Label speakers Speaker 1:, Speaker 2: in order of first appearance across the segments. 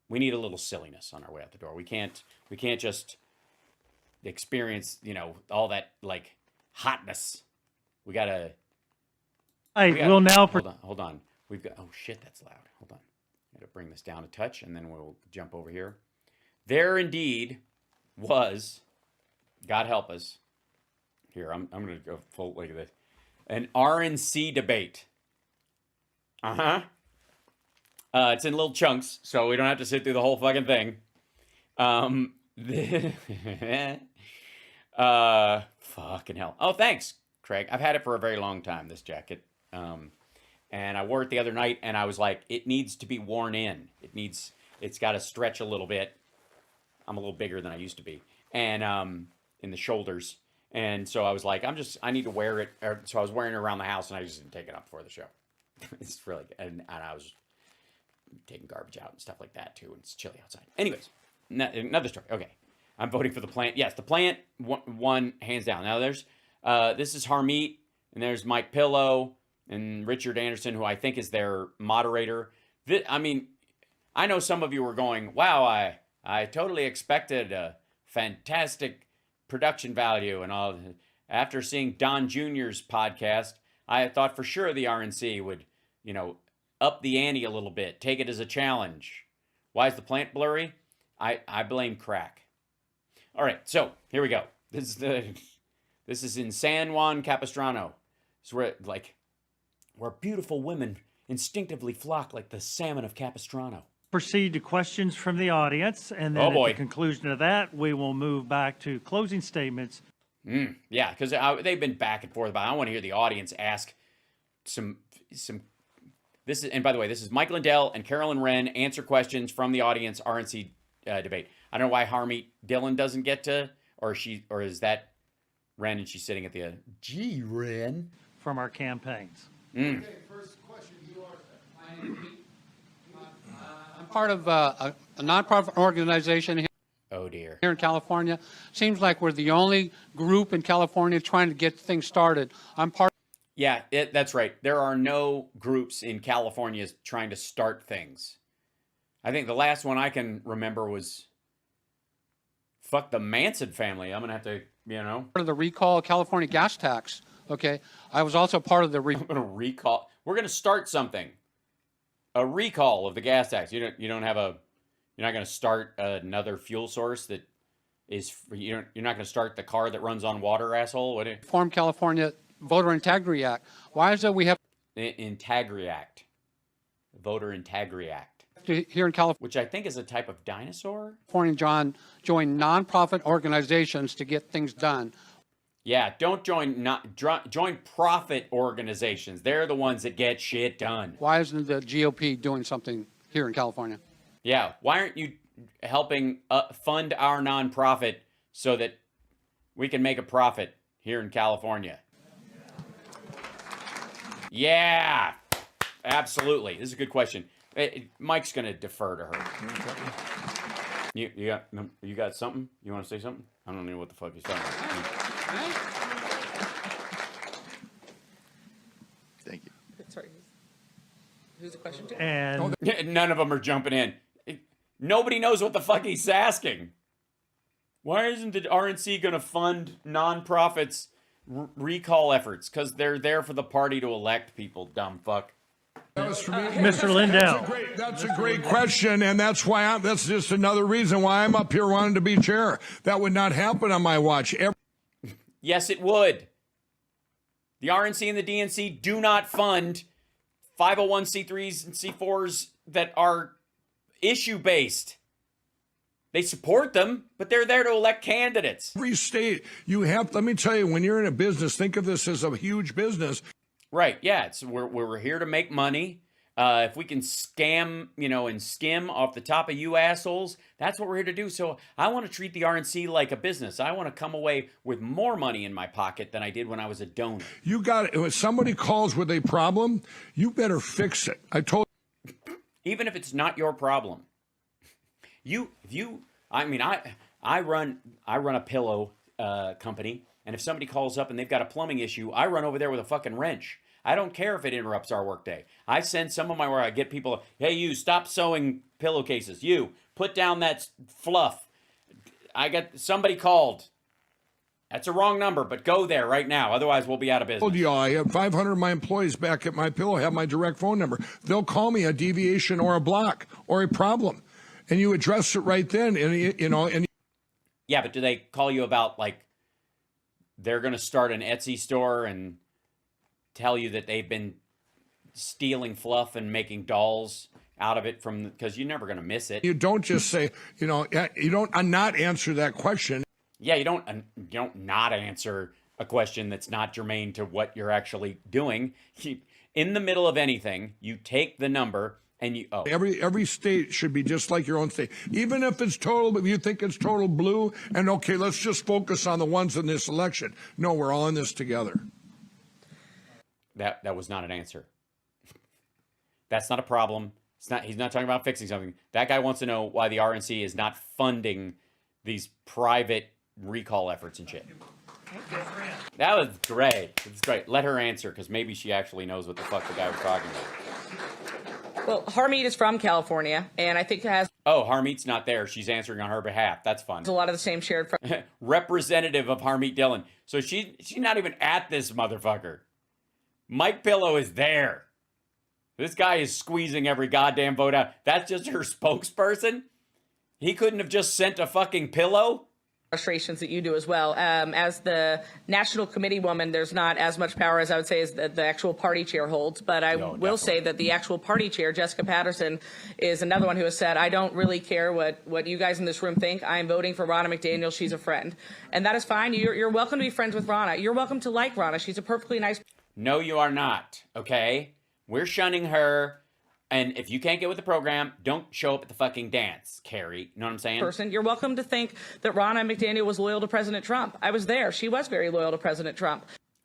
Speaker 1: we need a little silliness on our way out the door. We can't just experience, all that like hotness. We gotta.
Speaker 2: We'll now.
Speaker 1: Hold on. We've got. Oh shit, that's loud. Hold on. I gotta bring this down a touch, and then we'll jump over here. There indeed was, God help us. Here, I'm gonna go full. Look at this. An RNC debate. It's in little chunks, so we don't have to sit through the whole fucking thing. Fucking hell. Oh, thanks, Craig. I've had it for a very long time, this jacket. And I wore it the other night, and I was like, it needs to be worn in. It's got to stretch a little bit. I'm a little bigger than I used to be. And in the shoulders. And so I was like, I need to wear it. So I was wearing it around the house, and I just didn't take it up before the show. It's really, and I was taking garbage out and stuff like that too. And it's chilly outside. Anyways, another story. Okay. I'm voting for the plant. Yes, the plant won hands down. Now there's, this is Harmeet, and there's Mike Pillow and Richard Anderson, who I think is their moderator. I know some of you were going, wow, I totally expected a fantastic production value and all. After seeing Don Jr.'s podcast, I thought for sure the RNC would, up the ante a little bit, take it as a challenge. Why is the plant blurry? I blame crack. All right, so here we go. This is in San Juan Capistrano. It's where beautiful women instinctively flock like the salmon of Capistrano.
Speaker 2: Proceed to questions from the audience, and then at the conclusion of that, we will move back to closing statements.
Speaker 1: Yeah, because they've been back and forth about it. I want to hear the audience ask some. This is, and by the way, this is Mike Lindell and Carolyn Wren answer questions from the audience RNC debate. I don't know why Harmeet Dillon doesn't get to, or is that Wren and she's sitting at the Gee, Wren
Speaker 2: from our campaigns.
Speaker 3: Okay, first question. You are. I'm part of a nonprofit organization here.
Speaker 1: Oh dear.
Speaker 3: Here in California, seems like we're the only group in California trying to get things started. I'm part.
Speaker 1: Yeah, that's right. There are no groups in California trying to start things. I think the last one I can remember was fuck the Manson family. I'm gonna have to,
Speaker 3: Part of the recall California gas tax. Okay, I was also part of the.
Speaker 1: I'm gonna recall. We're gonna start something. A recall of the gas tax. You don't have a. You're not gonna start another fuel source that is. You're not gonna start the car that runs on water, asshole. What?
Speaker 3: Form California Voter Integrity Act. Why is it we have
Speaker 1: Integrity Act, Voter Integrity Act
Speaker 3: here in California,
Speaker 1: which I think is a type of dinosaur.
Speaker 3: Join nonprofit organizations to get things done.
Speaker 1: Yeah, don't join profit organizations. They're the ones that get shit done.
Speaker 3: Why isn't the GOP doing something here in California?
Speaker 1: Yeah, why aren't you helping fund our nonprofit so that we can make a profit here in California? Yeah, absolutely. This is a good question. Mike's going to defer to her. You got something? You want to say something? I don't know what the fuck he's talking about.
Speaker 4: Thank you.
Speaker 5: Sorry, who's the question to?
Speaker 2: And
Speaker 1: none of them are jumping in. Nobody knows what the fuck he's asking. Why isn't the RNC going to fund nonprofits' recall efforts? Because they're there for the party to elect people, dumb fuck.
Speaker 4: That was for me.
Speaker 2: Mr. Lindell.
Speaker 4: That's a great question, and that's just another reason why I'm up here wanting to be chair. That would not happen on my watch.
Speaker 1: Yes, it would. The RNC and the DNC do not fund 501c3s and C4s that are issue-based. They support them, but they're there to elect candidates.
Speaker 4: Every state, let me tell you, when you're in a business, think of this as a huge business.
Speaker 1: Right, yeah, we're here to make money. If we can scam, and skim off the top of you assholes, that's what we're here to do. So I want to treat the RNC like a business. I want to come away with more money in my pocket than I did when I was a donor.
Speaker 4: You got it. When somebody calls with a problem, you better fix it.
Speaker 1: Even if it's not your problem. I run a pillow company, and if somebody calls up and they've got a plumbing issue, I run over there with a fucking wrench. I don't care if it interrupts our workday. I send some of my work. I get people, hey, you, stop sewing pillowcases. You, put down that fluff. I got somebody called. That's a wrong number, but go there right now. Otherwise, we'll be out of business.
Speaker 4: I told you, I have 500 of my employees back at My Pillow have my direct phone number. They'll call me a deviation or a block or a problem, and you address it right then. And
Speaker 1: yeah, but do they call you about like they're going to start an Etsy store and tell you that they've been stealing fluff and making dolls out of it from because you're never going to miss it.
Speaker 4: You don't just say, you don't not answer that question.
Speaker 1: Yeah, you don't not answer a question that's not germane to what you're actually doing. In the middle of anything, you take the number and you
Speaker 4: Every state should be just like your own state. Even if it's total, if you think it's total blue, and okay, let's just focus on the ones in this election. No, we're all in this together.
Speaker 1: That was not an answer. That's not a problem. He's not talking about fixing something. That guy wants to know why the RNC is not funding these private recall efforts and shit. That was great. It's great. Let her answer, because maybe she actually knows what the fuck the guy was talking about.
Speaker 5: Well, Harmeet is from California, and I think has...
Speaker 1: Oh, Harmeet's not there. She's answering on her behalf. That's fun.
Speaker 5: A lot of the same shared...
Speaker 1: Representative of Harmeet Dillon. So she's not even at this motherfucker. Mike Pillow is there. This guy is squeezing every goddamn vote out. That's just her spokesperson? He couldn't have just sent a fucking pillow?
Speaker 5: Frustrations that you do as well. As the national committee woman, there's not as much power as I would say as the actual party chair holds. But I will say that the actual party chair, Jessica Patterson, is another one who has said, I don't really care what you guys in this room think. I am voting for Ronna McDaniel. She's a friend. And that is fine. You're welcome to be friends with Ronna. You're welcome to like Ronna. She's a perfectly nice...
Speaker 1: No, you are not, okay? We're shunning her. And if you can't get with the program, don't show up at the fucking dance, Carrie. You know what I'm saying?
Speaker 5: Person. You're welcome to think that Ronna McDaniel was loyal to President Trump. I was there. She was very loyal to President Trump.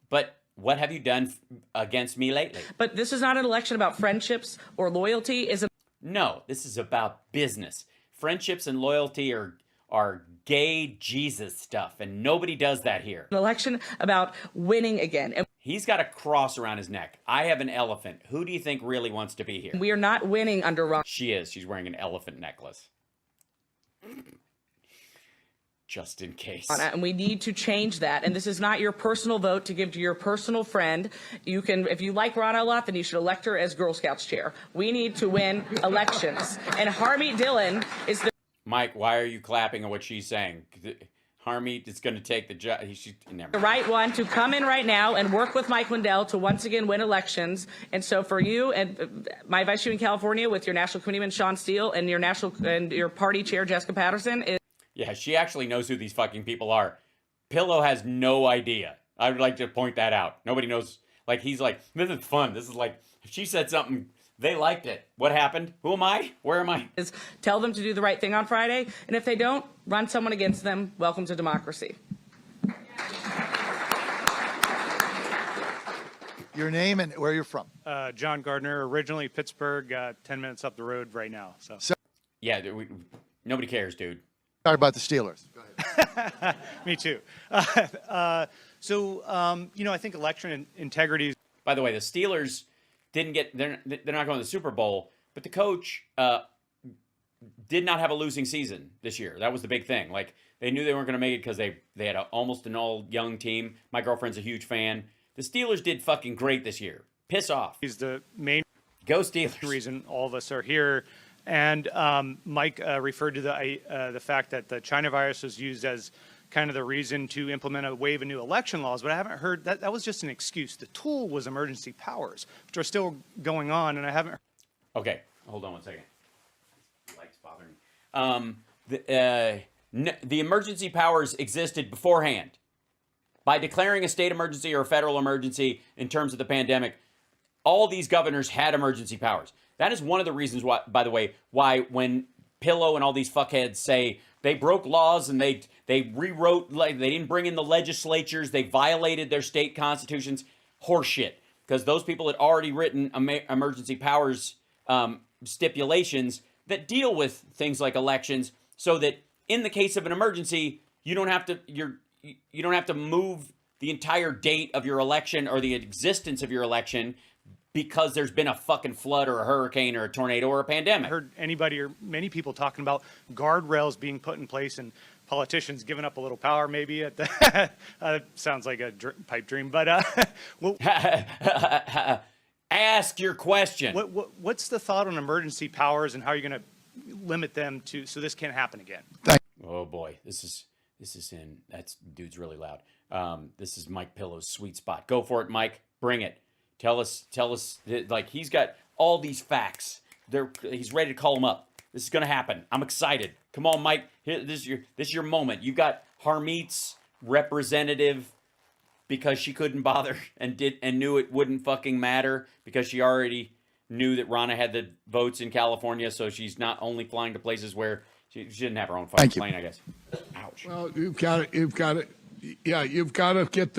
Speaker 1: But what have you done against me lately?
Speaker 5: But this is not an election about friendships or loyalty.
Speaker 1: No, this is about business. Friendships and loyalty are gay Jesus stuff, and nobody does that here.
Speaker 5: An election about winning again. And
Speaker 1: he's got a cross around his neck. I have an elephant. Who do you think really wants to be here?
Speaker 5: We are not winning under Ronna.
Speaker 1: She is. She's wearing an elephant necklace. Just in case.
Speaker 5: And we need to change that. And this is not your personal vote to give to your personal friend. You can, if you like Ronna a lot, then you should elect her as Girl Scouts chair. We need to win elections. And Harmeet Dillon is the...
Speaker 1: Mike, why are you clapping at what she's saying? Harmeet is going to take the job.
Speaker 5: The right one to come in right now and work with Mike Lindell to once again win elections. And so for you and my vice chair in California with your national committeeman Sean Steele and your party chair Jessica Patterson is...
Speaker 1: Yeah, she actually knows who these fucking people are. Pillow has no idea. I would like to point that out. Nobody knows. Like, he's like, this is fun. This is like, if she said something, they liked it. What happened? Who am I? Where am I?
Speaker 5: Is tell them to do the right thing on Friday. And if they don't, run someone against them. Welcome to democracy.
Speaker 6: Your name and where you're from.
Speaker 7: John Gardner, originally Pittsburgh, 10 minutes up the road right now. So.
Speaker 1: Yeah, nobody cares, dude.
Speaker 6: Sorry about the Steelers. Go
Speaker 7: ahead. Me too. I think election integrity.
Speaker 1: By the way, the Steelers didn't get. They're not going to the Super Bowl, but the coach did not have a losing season this year. That was the big thing. Like, they knew they weren't going to make it because they had almost an all young team. My girlfriend's a huge fan. The Steelers did fucking great this year. Piss off.
Speaker 7: He's the main
Speaker 1: go Steelers
Speaker 7: reason all of us are here. And Mike referred to the fact that the China virus was used as kind of the reason to implement a wave of new election laws, but I haven't heard that. That was just an excuse. The tool was emergency powers, which are still going on, and I haven't.
Speaker 1: Okay, hold on one second. Light's bothering me. The emergency powers existed beforehand. By declaring a state emergency or a federal emergency in terms of the pandemic, all these governors had emergency powers. That is one of the reasons why, by the way, why when Pillow and all these fuckheads say they broke laws and they rewrote, like, they didn't bring in the legislatures, they violated their state constitutions, horseshit. Because those people had already written emergency powers stipulations that deal with things like elections, so that in the case of an emergency, you don't have to move the entire date of your election or the existence of your election because there's been a fucking flood or a hurricane or a tornado or a pandemic.
Speaker 7: I heard anybody or many people talking about guardrails being put in place and politicians giving up a little power maybe at the sounds like a pipe dream, but well,
Speaker 1: ask your question.
Speaker 7: What's the thought on emergency powers and how you're going to limit them to so this can't happen again?
Speaker 1: Oh boy, this is in that's dude's really loud. This is Mike Pillow's sweet spot. Go for it, Mike. Bring it. Tell us like he's got all these facts. He's ready to call them up. This is gonna happen. I'm excited. Come on, Mike. This is your moment. You got Harmeet's representative because she couldn't bother and knew it wouldn't fucking matter because she already knew that Ronna had the votes in California, so she's not only flying to places where she didn't have her own fucking plane, I guess. Ouch.
Speaker 4: Well, you've got to get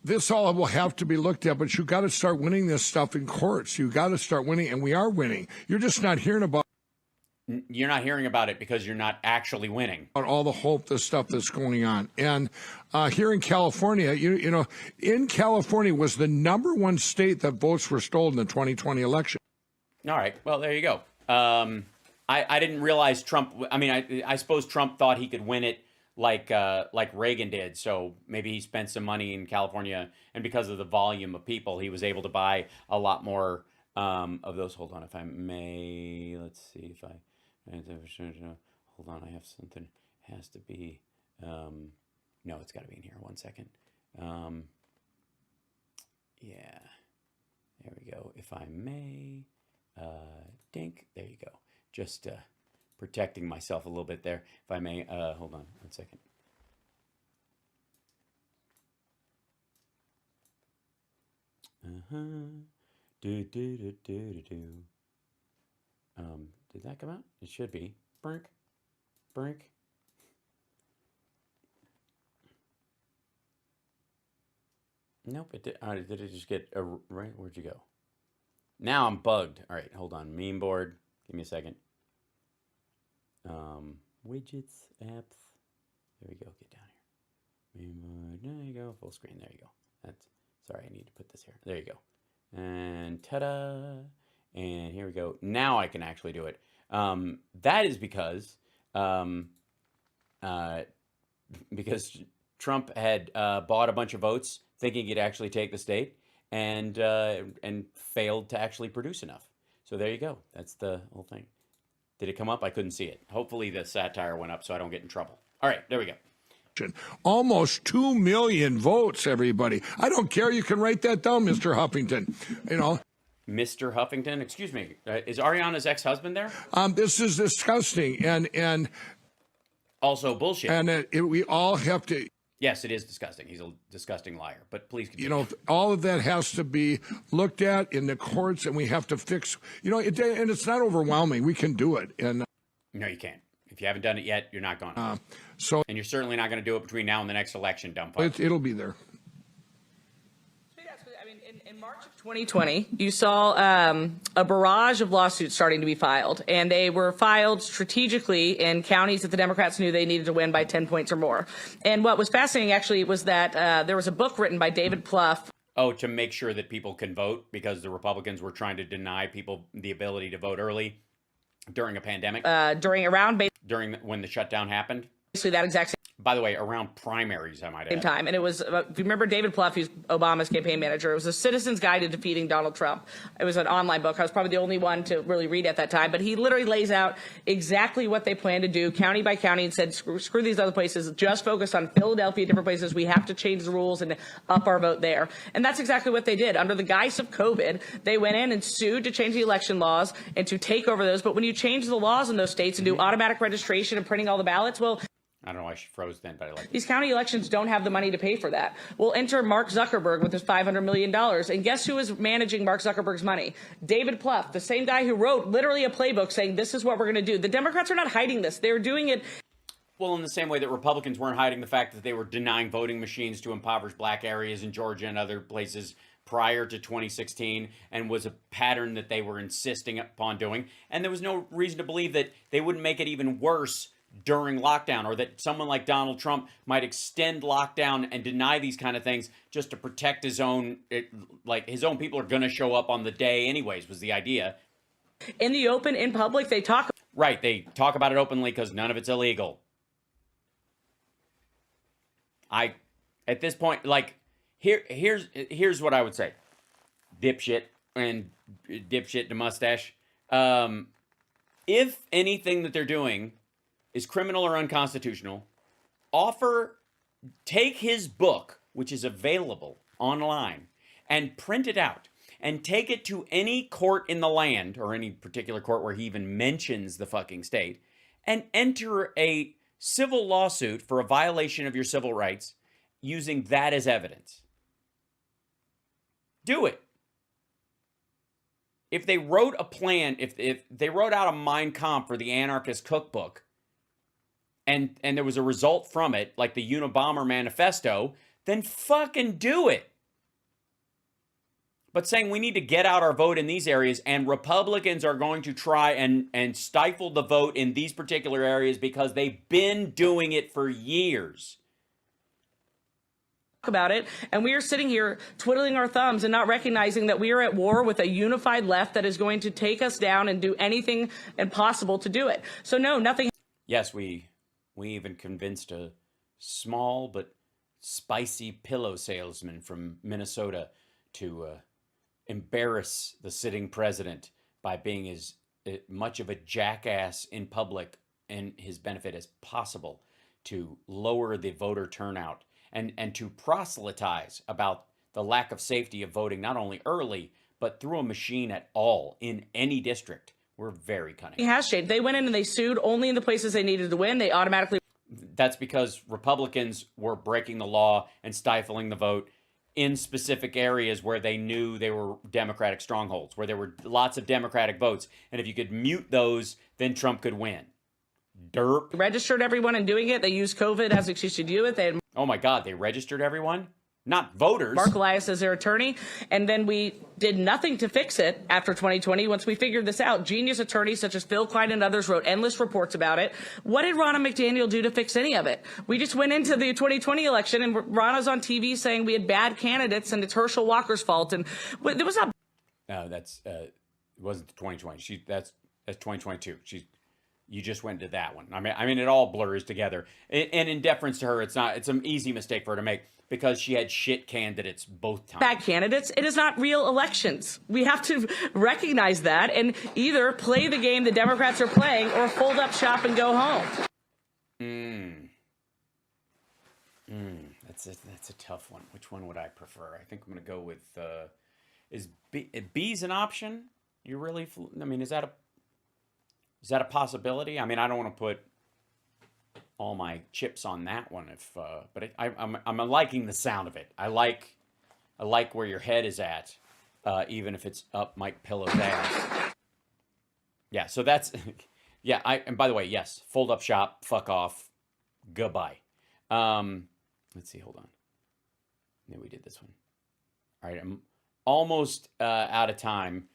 Speaker 4: this all will have to be looked at, but you've got to start winning this stuff in courts. You've got to start winning, and we are winning. You're just not hearing about.
Speaker 1: You're not hearing about it because you're not actually winning.
Speaker 4: All the hope, the stuff that's going on. And here in California, you know, in California was the #1 state that votes were stolen in the 2020 election.
Speaker 1: All right. Well, there you go. I didn't realize Trump. I mean, I suppose Trump thought he could win it like Reagan did. So maybe he spent some money in California, and because of the volume of people, he was able to buy a lot more of those. Hold on, if I may. Let's see if I. Hold on, I have something. Has to be. No, it's got to be in here. 1 second. Yeah. There we go. If I may. Dink. There you go. Just protecting myself a little bit there. If I may. Hold on 1 second. Did that come out? It should be. Brink. Nope, it did. Did it just get right? Where'd you go? Now I'm bugged. All right, hold on. Meme board. Give me a second. Widgets, apps. There we go. Get down here. Meme board. There you go. Full screen. There you go. Sorry, I need to put this here. There you go. And ta-da. And here we go. Now I can actually do it. That is because Trump had bought a bunch of votes thinking he'd actually take the state and failed to actually produce enough. So there you go. That's the whole thing. Did it come up? I couldn't see it. Hopefully the satire went up so I don't get in trouble. All right, there we go.
Speaker 4: Almost 2 million votes, everybody. I don't care. You can write that down, Mr. Huffington. You know.
Speaker 1: Mr. Huffington, excuse me, is Ariana's ex-husband there?
Speaker 4: This is disgusting and
Speaker 1: also bullshit.
Speaker 4: And we all have to.
Speaker 1: Yes, it is disgusting. He's a disgusting liar. But please continue.
Speaker 4: You know, all of that has to be looked at in the courts, and we have to fix. You know, and it's not overwhelming. We can do it. And
Speaker 1: no, you can't. If you haven't done it yet, you're not going to. And you're certainly not going to do it between now and the next election, dumb fuck.
Speaker 4: It'll be there.
Speaker 5: In March of 2020, you saw a barrage of lawsuits starting to be filed, and they were filed strategically in counties that the Democrats knew they needed to win by 10 points or more. And what was fascinating, actually, was that there was a book written by David Plouffe.
Speaker 1: Oh, to make sure that people can vote because the Republicans were trying to deny people the ability to vote early during a pandemic? During when the shutdown happened?
Speaker 5: Basically that exact same.
Speaker 1: By the way, around primaries, I might add.
Speaker 5: Same time. And it was, if you remember David Plouffe, who's Obama's campaign manager, it was a Citizen's Guide to Defeating Donald Trump. It was an online book. I was probably the only one to really read at that time. But he literally lays out exactly what they plan to do, county by county, and said, screw these other places. Just focus on Philadelphia, different places. We have to change the rules and up our vote there. And that's exactly what they did. Under the guise of COVID, they went in and sued to change the election laws and to take over those. But when you change the laws in those states and do automatic registration and printing all the ballots, well,
Speaker 1: I don't know why she froze then, but I like it.
Speaker 5: These county elections don't have the money to pay for that. We'll enter Mark Zuckerberg with his $500 million. And guess who is managing Mark Zuckerberg's money? David Plouffe, the same guy who wrote literally a playbook saying this is what we're going to do. The Democrats are not hiding this. They're doing it.
Speaker 1: Well, in the same way that Republicans weren't hiding the fact that they were denying voting machines to impoverish black areas in Georgia and other places prior to 2016, and was a pattern that they were insisting upon doing. And there was no reason to believe that they wouldn't make it even worse during lockdown, or that someone like Donald Trump might extend lockdown and deny these kind of things just to protect his own, his own people are going to show up on the day anyways, was the idea.
Speaker 5: In the open, in public, they talk.
Speaker 1: Right, they talk about it openly because none of it's illegal. At this point, like, here's what I would say. Dipshit to mustache. If anything that they're doing is criminal or unconstitutional, take his book, which is available online, and print it out and take it to any court in the land, or any particular court where he even mentions the fucking state, and enter a civil lawsuit for a violation of your civil rights using that as evidence. Do it. If they wrote a plan, if they wrote out a Mein Kampf for the anarchist cookbook, and there was a result from it, like the Unabomber manifesto, then fucking do it. But saying we need to get out our vote in these areas, and Republicans are going to try and stifle the vote in these particular areas because they've been doing it for years.
Speaker 5: About it, and we are sitting here twiddling our thumbs and not recognizing that we are at war with a unified left that is going to take us down and do anything impossible to do it. So no, nothing.
Speaker 1: Yes, we even convinced a small but spicy pillow salesman from Minnesota to embarrass the sitting president by being as much of a jackass in public and his benefit as possible, to lower the voter turnout and to proselytize about the lack of safety of voting, not only early, but through a machine at all in any district. We're very cunning.
Speaker 5: He has changed. They went in and they sued only in the places they needed to win. They automatically.
Speaker 1: That's because Republicans were breaking the law and stifling the vote in specific areas where they knew they were Democratic strongholds, where there were lots of Democratic votes. And if you could mute those, then Trump could win. Derp.
Speaker 5: Registered everyone in doing it. They used COVID as an excuse to do it. They had
Speaker 1: Oh my God, they registered everyone? Not voters.
Speaker 5: Mark Elias as their attorney. And then we did nothing to fix it after 2020. Once we figured this out, genius attorneys such as Phil Klein and others wrote endless reports about it. What did Ronna McDaniel do to fix any of it? We just went into the 2020 election and Ronna's on TV saying we had bad candidates and it's Herschel Walker's fault. And there was not.
Speaker 1: No, it wasn't 2020. That's 2022. You just went to that one. I mean, it all blurs together. And in deference to her, it's an easy mistake for her to make because she had shit candidates both times.
Speaker 5: Bad candidates. It is not real elections. We have to recognize that and either play the game the Democrats are playing or fold up shop and go home.
Speaker 1: That's a tough one. Which one would I prefer? I think I'm going to go with, is B's an option? Is that a possibility? I mean, I don't want to put all my chips on that one, but I'm liking the sound of it. I like where your head is at, even if it's up Mike Pillow's ass. Yeah, so that's yeah. And by the way, yes, fold up shop, fuck off, goodbye. Let's see, hold on. Yeah, we did this one. All right, I'm almost out of time.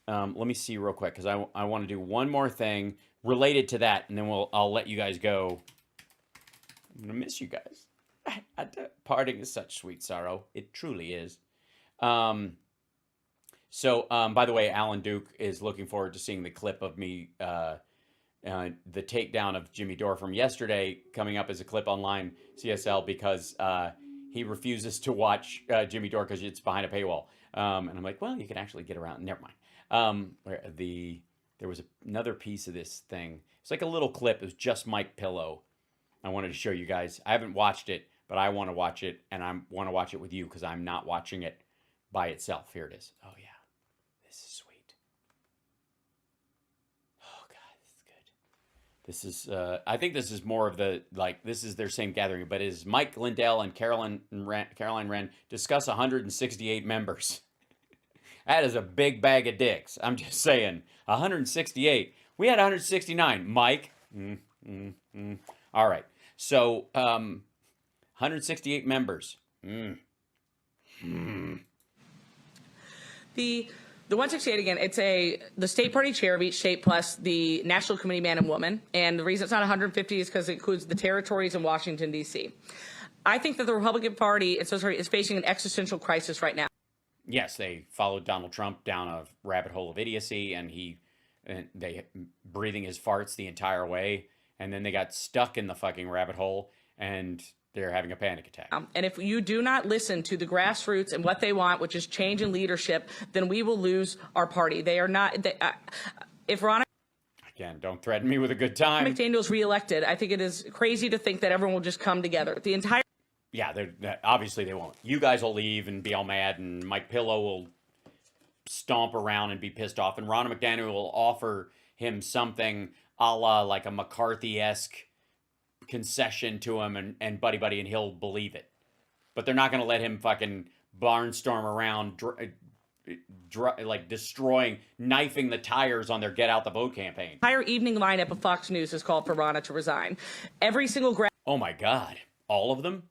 Speaker 1: Let me see real quick because I want to do one more thing related to that, and then I'll let you guys go. I'm gonna miss you guys. Parting is such sweet sorrow. It truly is. By the way, Alan Duke is looking forward to seeing the clip of me, the takedown of Jimmy Dore from yesterday, coming up as a clip online CSL because he refuses to watch Jimmy Dore because it's behind a paywall. And I'm like, well, you can actually get around. Never mind. There was another piece of this thing. It's like a little clip. It was just Mike Pillow. I wanted to show you guys. I haven't watched it, but I want to watch it, and I want to watch it with you because I'm not watching it by itself. Here it is. Oh, yeah. This is sweet. Oh, God, this is good. This is, I think this is more of this is their same gathering, but it is Mike Lindell and Caroline Wren discuss 168 members. That is a big bag of dicks. I'm just saying. 168. We had 169. Mike. All right. So, 168 members.
Speaker 5: The The 168, again, it's the state party chair of each state plus the national committee man and woman. And the reason it's not 150 is because it includes the territories in Washington, D.C. I think that the Republican Party is facing an existential crisis right now.
Speaker 1: Yes, they followed Donald Trump down a rabbit hole of idiocy, and they breathing his farts the entire way. And then they got stuck in the fucking rabbit hole, and they're having a panic attack.
Speaker 5: And if you do not listen to the grassroots and what they want, which is change in leadership, then we will lose our party. They are not. If Ron
Speaker 1: Again, don't threaten me with a good time.
Speaker 5: McDaniel's reelected, I think it is crazy to think that everyone will just come together. The entire.
Speaker 1: Yeah, obviously they won't. You guys will leave and be all mad, and Mike Pillow will stomp around and be pissed off, and Ron McDaniel will offer him something a la like a McCarthy-esque concession to him and buddy, and he'll believe it. But they're not going to let him fucking barnstorm around, like destroying, knifing the tires on their Get Out the Vote campaign.
Speaker 5: Entire evening lineup of Fox News has called for Ronna to resign. Every single
Speaker 1: oh my God, all of them?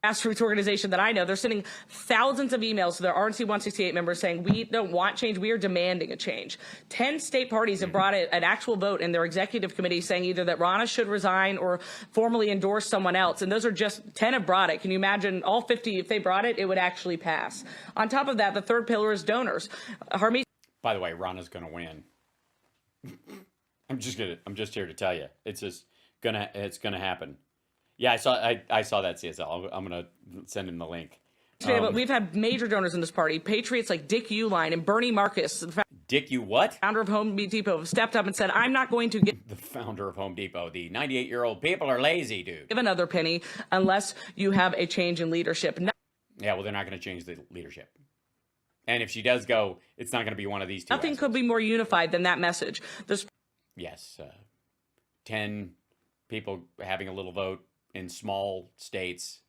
Speaker 5: Grassroots organization that I know, they're sending thousands of emails to their RNC 168 members saying, we don't want change, we are demanding a change. 10 state parties have brought an actual vote in their executive committee saying either that Ronna should resign or formally endorse someone else. And those are just 10 have brought it. Can you imagine all 50, if they brought it, it would actually pass. On top of that, the third pillar is donors. Harmeet.
Speaker 1: By the way, Ronna's going to win. I'm just here to tell you, it's gonna happen. Yeah, I saw that CSL. I'm going to send him the link.
Speaker 5: But we've had major donors in this party. Patriots like Dick Uline and Bernie Marcus.
Speaker 1: Dick U what?
Speaker 5: Founder of Home Depot have stepped up and said, I'm not going to give
Speaker 1: the founder of Home Depot. The 98-year-old people are lazy, dude.
Speaker 5: Give another penny unless you have a change in leadership.
Speaker 1: Yeah, well, they're not going to change the leadership. And if she does go, it's not going to be one of these two.
Speaker 5: Nothing could be more unified than that message.
Speaker 1: Yes, 10 people having a little vote in small states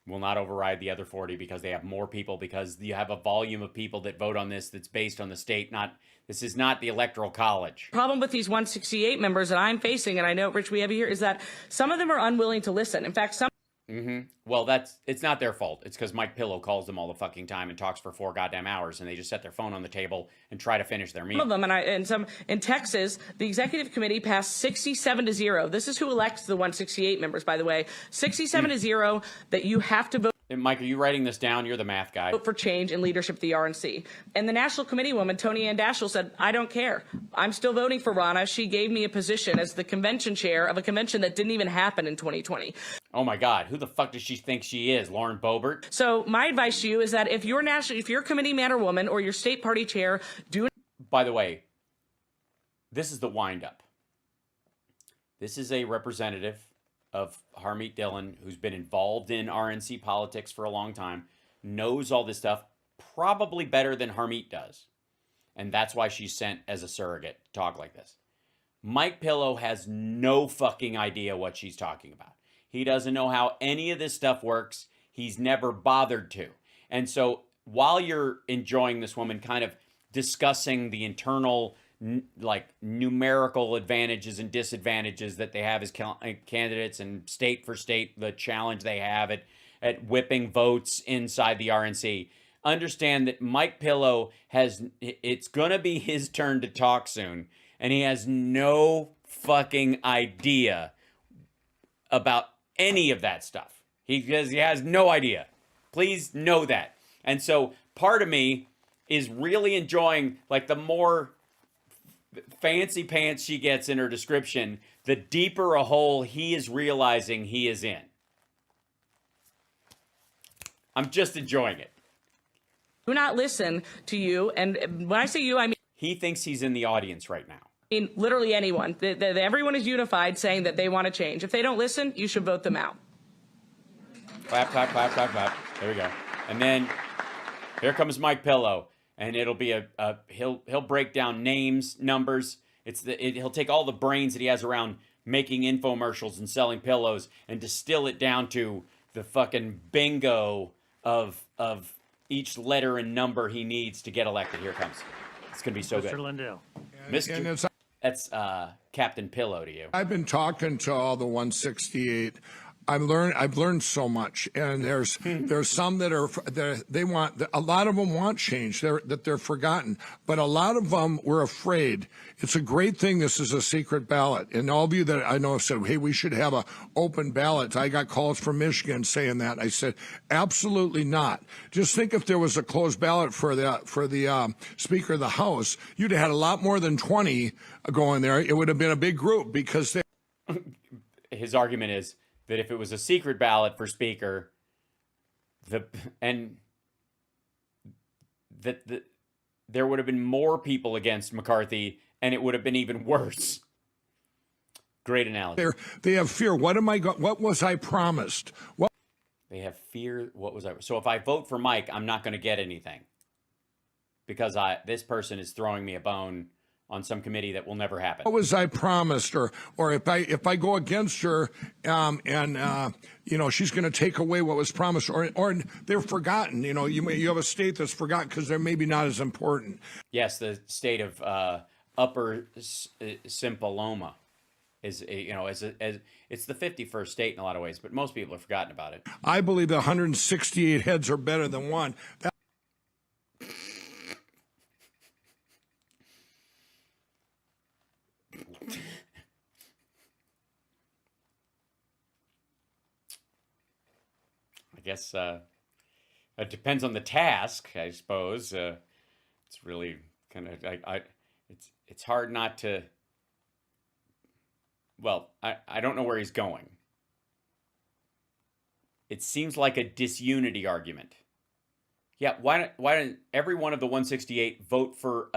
Speaker 1: will not override the other 40 because they have more people, because you have a volume of people that vote on this that's based on the state. This is not the Electoral College.
Speaker 5: Problem with these 168 members that I'm facing, and I know, Rich, we have here, is that some of them are unwilling to listen. In fact, some.
Speaker 1: Well, it's not their fault. It's because Mike Pillow calls them all the fucking time and talks for 4 goddamn hours, and they just set their phone on the table and try to finish their meal.
Speaker 5: Some of them, in Texas, the executive committee passed 67-0. This is who elects the 168 members, by the way. 67-0 that you have to vote.
Speaker 1: Mike, are you writing this down? You're the math guy.
Speaker 5: For change in leadership of the RNC. And the national committee woman, Tony Ann Daschle, said, I don't care. I'm still voting for Ronna. She gave me a position as the convention chair of a convention that didn't even happen in 2020.
Speaker 1: Oh my God, who the fuck does she think she is? Lauren Boebert?
Speaker 5: So my advice to you is that if you're committee man or woman or your state party chair,
Speaker 1: By the way, this is the windup. This is a representative of Harmeet Dillon, who's been involved in RNC politics for a long time, knows all this stuff probably better than Harmeet does. And that's why she's sent as a surrogate to talk like this. Mike Pillow has no fucking idea what she's talking about. He doesn't know how any of this stuff works. He's never bothered to. And so while you're enjoying this woman kind of discussing the internal like numerical advantages and disadvantages that they have as candidates, and state for state, the challenge they have at whipping votes inside the RNC. Understand that Mike Pillow it's going to be his turn to talk soon, and he has no fucking idea about any of that stuff. He has no idea. Please know that. And so part of me is really enjoying, like, the more fancy pants she gets in her description, the deeper a hole he is realizing he is in. I'm just enjoying it.
Speaker 5: Do not listen to you. And when I say you, I mean...
Speaker 1: He thinks he's in the audience right now.
Speaker 5: I mean, literally anyone. Everyone is unified saying that they want to change. If they don't listen, you should vote them out.
Speaker 1: Clap, clap, clap, clap, clap. There we go. And then here comes Mike Pillow. And it'll be he'll break down names, numbers. He'll take all the brains that he has around making infomercials and selling pillows and distill it down to the fucking bingo of each letter and number he needs to get elected. Here it comes. It's gonna be so good.
Speaker 2: Mr. Lindell.
Speaker 1: That's Captain Pillow to you.
Speaker 4: I've been talking to all the 168. I've learned so much, and there's some they want, a lot of them want change, they're forgotten, but a lot of them were afraid. It's a great thing this is a secret ballot, and all of you that I know have said, hey, we should have a open ballot. I got calls from Michigan saying that. I said, absolutely not. Just think if there was a closed ballot for the Speaker of the House, you'd have had a lot more than 20 going there. It would have been a big group because
Speaker 1: his argument is that if it was a secret ballot for Speaker, there would have been more people against McCarthy, and it would have been even worse. Great analogy.
Speaker 4: They have fear. What was I promised?
Speaker 1: They have fear. What was I? So if I vote for Mike, I'm not going to get anything because this person is throwing me a bone on some committee that will never happen. What
Speaker 4: was I promised, or if I go against her, she's going to take away what was promised, or they're forgotten. You have a state that's forgotten because they're maybe not as important.
Speaker 1: Yes, the state of Upper Simpaloma is it's the 51st state in a lot of ways, but most people have forgotten about it.
Speaker 4: I believe the 168 heads are better than one.
Speaker 1: I guess it depends on the task, I suppose. It's really kind of it's hard not to. Well, I don't know where he's going. It seems like a disunity argument. Yeah, why don't every one of the 168 vote for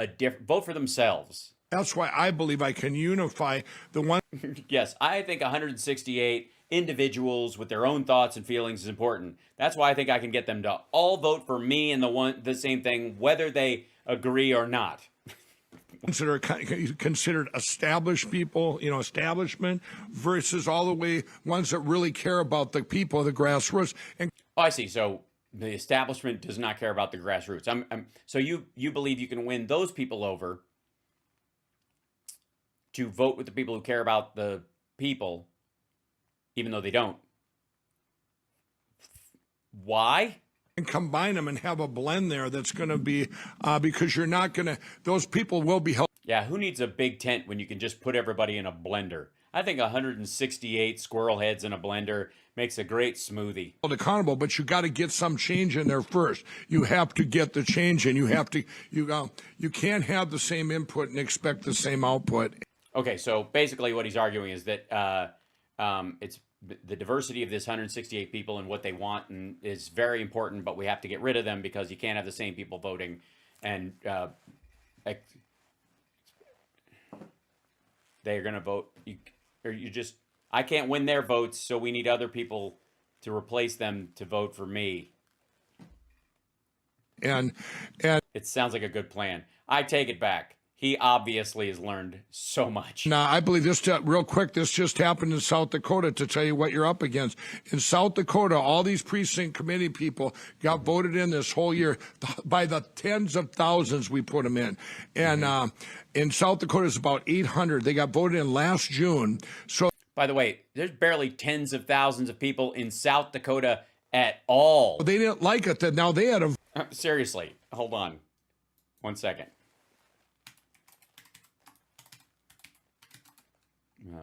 Speaker 1: themselves?
Speaker 4: That's why I believe I can unify the one.
Speaker 1: Yes, I think 168 individuals with their own thoughts and feelings is important. That's why I think I can get them to all vote for me and the same thing, whether they agree or not.
Speaker 4: Considered established people, establishment versus all the way ones that really care about the people, the grassroots.
Speaker 1: I see. So the establishment does not care about the grassroots. So you believe you can win those people over to vote with the people who care about the people, even though they don't. Why?
Speaker 4: And combine them and have a blend there that's going to be, because you're not going to, those people will be held.
Speaker 1: Yeah, who needs a big tent when you can just put everybody in a blender? I think 168 squirrel heads in a blender makes a great smoothie.
Speaker 4: Accountable, but you got to get some change in there first. You have to get the change in. You can't have the same input and expect the same output.
Speaker 1: Okay, so basically what he's arguing is that it's the diversity of this 168 people and what they want and is very important, but we have to get rid of them because you can't have the same people voting. And they're going to vote. I can't win their votes, so we need other people to replace them to vote for me.
Speaker 4: And
Speaker 1: it sounds like a good plan. I take it back. He obviously has learned so much.
Speaker 4: Now, I believe this, real quick, this just happened in South Dakota to tell you what you're up against. In South Dakota, all these precinct committee people got voted in this whole year by the tens of thousands we put them in. And in South Dakota, it's about 800. They got voted in last June. So,
Speaker 1: by the way, there's barely tens of thousands of people in South Dakota at all.
Speaker 4: They didn't like it. Now they had a...
Speaker 1: Seriously, hold on 1 second. There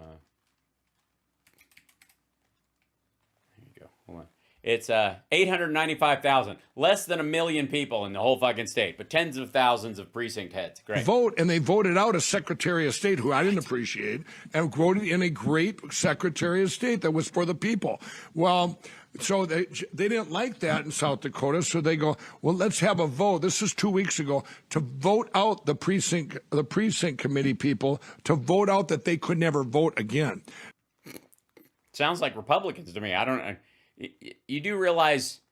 Speaker 1: you go. Hold on. It's 895,000, less than 1 million people in the whole fucking state, but tens of thousands of precinct heads. Great.
Speaker 4: Vote, and they voted out a Secretary of State who I didn't appreciate, and voted in a great Secretary of State that was for the people. Well, so they didn't like that in South Dakota, so they go, well, let's have a vote. This is 2 weeks ago, to vote out the precinct committee people, to vote out that they could never vote again.
Speaker 1: Sounds like Republicans to me. I don't. You do realize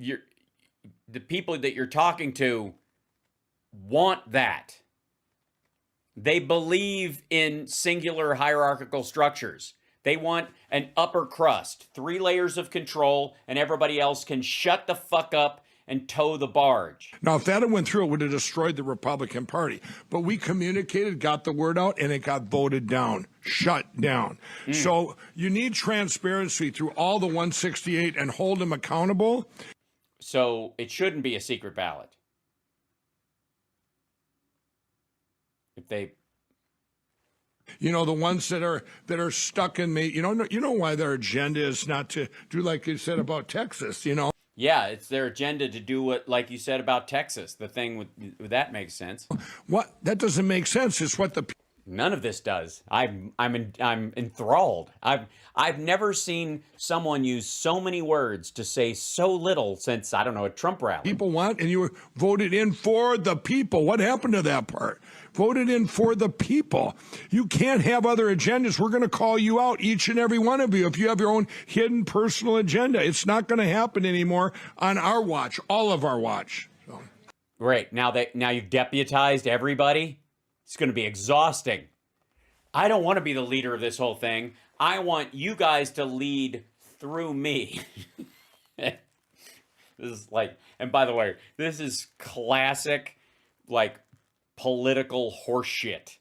Speaker 1: the people that you're talking to want that. They believe in singular hierarchical structures. They want an upper crust, 3 layers of control, and everybody else can shut the fuck up and tow the barge.
Speaker 4: Now, if that had went through, it would have destroyed the Republican Party. But we communicated, got the word out, and it got voted down, shut down. So you need transparency through all the 168 and hold them accountable.
Speaker 1: So it shouldn't be a secret ballot. If they,
Speaker 4: you know, the ones that are stuck in me, you know why their agenda is not to do like you said about Texas, you know.
Speaker 1: yeah, it's their agenda to do what, like you said about Texas. The thing with that makes sense.
Speaker 4: What? That doesn't make sense. It's what the
Speaker 1: None of this does. I'm enthralled. I've never seen someone use so many words to say so little since, I don't know, a Trump rally.
Speaker 4: people want, and you voted in for the people. What happened to that part? Voted in for the people. You can't have other agendas. We're going to call you out, each and every one of you, if you have your own hidden personal agenda. It's not going to happen anymore on our watch, all of our watch. So.
Speaker 1: Great. Now you've deputized everybody. It's going to be exhausting. I don't want to be the leader of this whole thing. I want you guys to lead through me. This is like, and by the way, this is classic, like, political horseshit.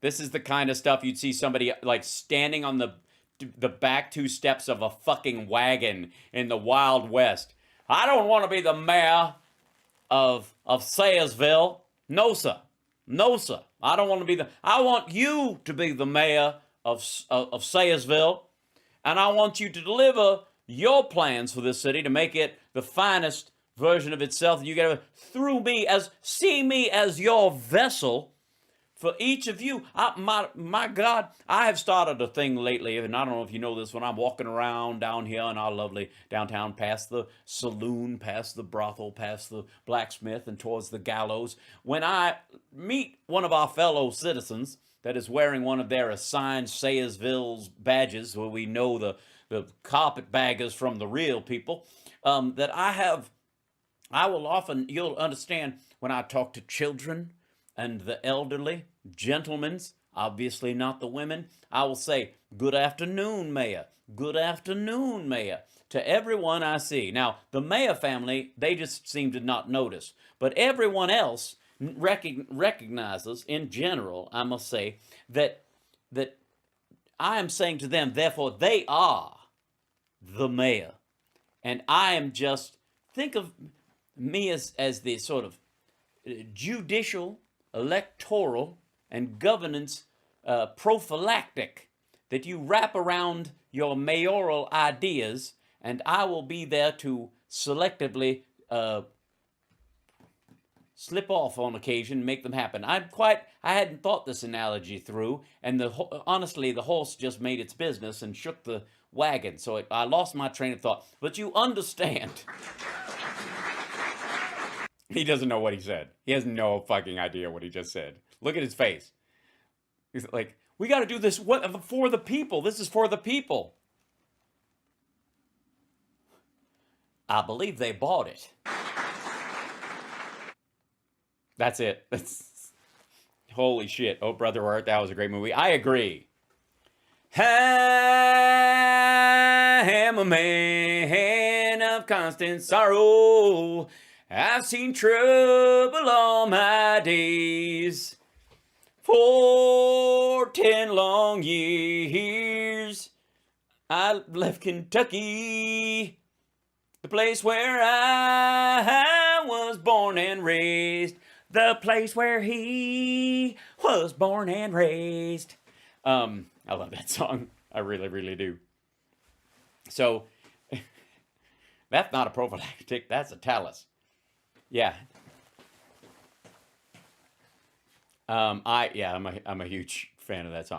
Speaker 1: This is the kind of stuff you'd see somebody like standing on the back two steps of a fucking wagon in the Wild West. I don't want to be the mayor of Sayersville. No, sir. No, sir. I don't want to be I want you to be the mayor of Sayersville, and I want you to deliver your plans for this city to make it the finest version of itself. You get through me, see me as your vessel for each of you. My God, I have started a thing lately, and I don't know if you know this, when I'm walking around down here in our lovely downtown, past the saloon, past the brothel, past the blacksmith, and towards the gallows, when I meet one of our fellow citizens that is wearing one of their assigned Sayersville's badges, where we know the carpetbaggers from the real people, that I will often, you'll understand, when I talk to children and the elderly, gentlemen, obviously not the women, I will say, good afternoon, Mayor. Good afternoon, Mayor, to everyone I see. Now, the Mayor family, they just seem to not notice. But everyone else recognizes, in general, I must say, that I am saying to them, therefore, they are the Mayor. And I am just, think of me as the sort of judicial, electoral, and governance prophylactic that you wrap around your mayoral ideas, and I will be there to selectively slip off on occasion, make them happen. I hadn't thought this analogy through, and honestly, the horse just made its business and shook the wagon, so I lost my train of thought. But you understand. He doesn't know what he said. He has no fucking idea what he just said. Look at his face. He's like, we got to do this for the people. This is for the people. I believe they bought it. That's it. Holy shit. Oh, Brother Art, that was a great movie. I agree. I am a man of constant sorrow. I've seen trouble all my days. For 10 long years, I left Kentucky, the place where I was born and raised. The place where he was born and raised. I love that song. I really, really do. So, that's not a prophylactic, that's a talus. Yeah. I'm a huge fan of that song.